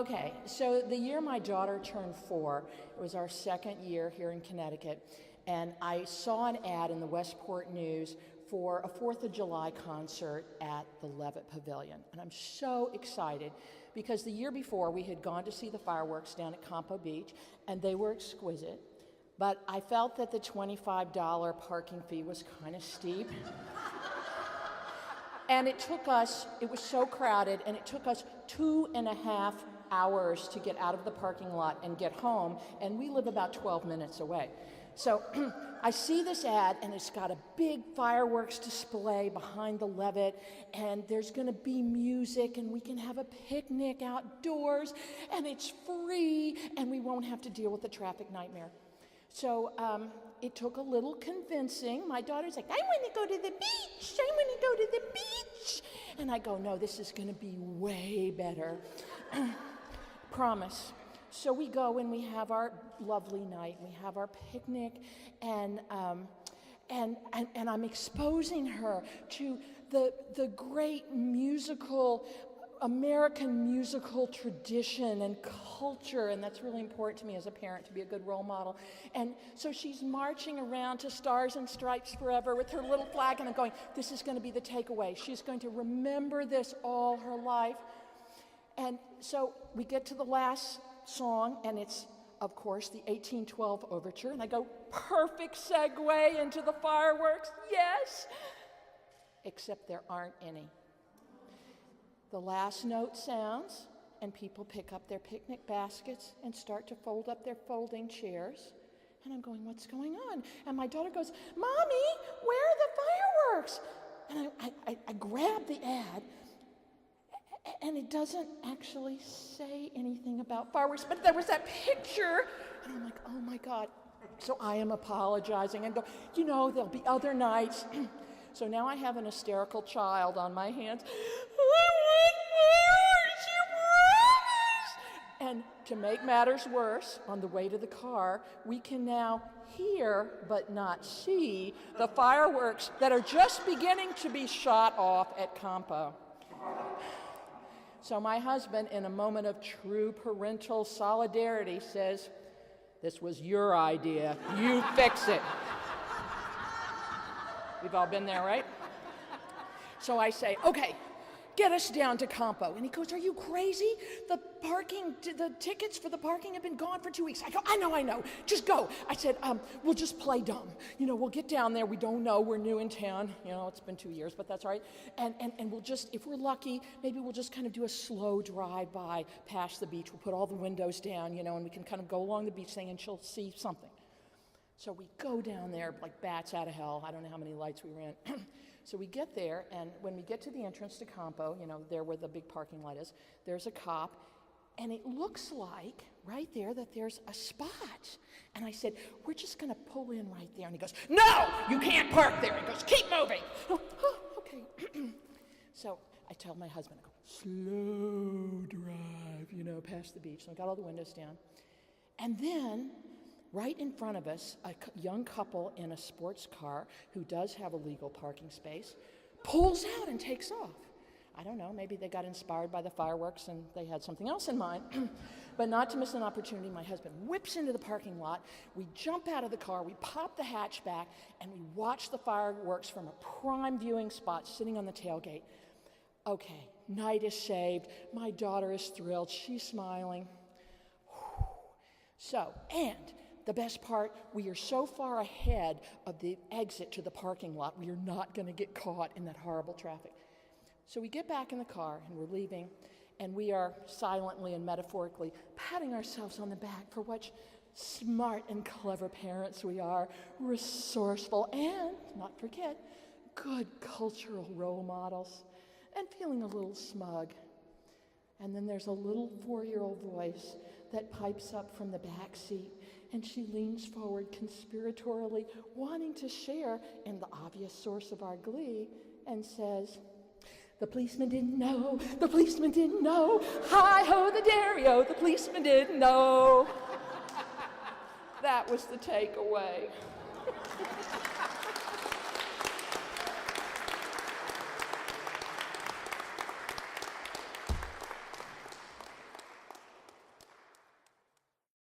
Okay, so the year my daughter turned 4, it was our second year here in Connecticut, and I saw an ad in the Westport News for a 4th of July concert at the Levitt Pavilion. And I'm so excited because the year before we had gone to see the fireworks down at Campo Beach, and they were exquisite. But I felt that the $25 parking fee was kind of steep. And it was so crowded, and it took us 2.5 hours to get out of the parking lot and get home, and we live about 12 minutes away. So I see this ad, and it's got a big fireworks display behind the Levitt, and there's going to be music, and we can have a picnic outdoors, and it's free, and we won't have to deal with the traffic nightmare. So it took a little convincing. My daughter's like, I want to go to the beach. I want to go to the beach. And I go, no, this is going to be way better. Promise. So we go and we have our lovely night. We have our picnic, and I'm exposing her to the great American musical tradition and culture, and that's really important to me as a parent, to be a good role model. And so she's marching around to Stars and Stripes Forever with her little flag, and I'm going, this is going to be the takeaway. She's going to remember this all her life. And so we get to the last song, and it's, of course, the 1812 Overture, and I go, perfect segue into the fireworks, yes! Except there aren't any. The last note sounds, and people pick up their picnic baskets and start to fold up their folding chairs. And I'm going, what's going on? And my daughter goes, Mommy, where are the fireworks? And I grab the ad, and it doesn't actually say anything about fireworks, but there was that picture, and I'm like, oh my God. So I am apologizing and go, there'll be other nights. So now I have an hysterical child on my hands. And to make matters worse, on the way to the car, we can now hear but not see the fireworks that are just beginning to be shot off at Campo. So my husband, in a moment of true parental solidarity, says, this was your idea. You fix it. We've all been there, right? So I say, okay, get us down to Campo. And he goes, are you crazy? The tickets for the parking have been gone for 2 weeks. I go, I know, just go. I said, we'll just play dumb. We'll get down there. We don't know. We're new in town. It's been 2 years, but that's all right. And we'll just, if we're lucky, maybe we'll just kind of do a slow drive-by past the beach. We'll put all the windows down, and we can kind of go along the beach thing, and she'll see something. So we go down there like bats out of hell. I don't know how many lights we ran. So we get there, and when we get to the entrance to Campo, there where the big parking lot is, there's a cop, and it looks like right there that there's a spot. And I said, we're just going to pull in right there. And he goes, no, you can't park there. He goes, keep moving. Oh, okay. So I tell my husband, I go, slow drive, past the beach. So I got all the windows down. And then right in front of us, a young couple in a sports car who does have a legal parking space pulls out and takes off. I don't know, maybe they got inspired by the fireworks and they had something else in mind. But not to miss an opportunity, my husband whips into the parking lot. We jump out of the car, we pop the hatch back, and we watch the fireworks from a prime viewing spot sitting on the tailgate. Okay, night is saved. My daughter is thrilled. She's smiling. So, and the best part, we are so far ahead of the exit to the parking lot, we are not going to get caught in that horrible traffic. So we get back in the car, and we're leaving, and we are silently and metaphorically patting ourselves on the back for what smart and clever parents we are, resourceful, and, not forget, good cultural role models, and feeling a little smug. And then there's a little 4-year-old voice that pipes up from the back seat, and she leans forward conspiratorially, wanting to share in the obvious source of our glee, and says, the policeman didn't know, the policeman didn't know, hi-ho the dairy-o, the policeman didn't know. That was the takeaway.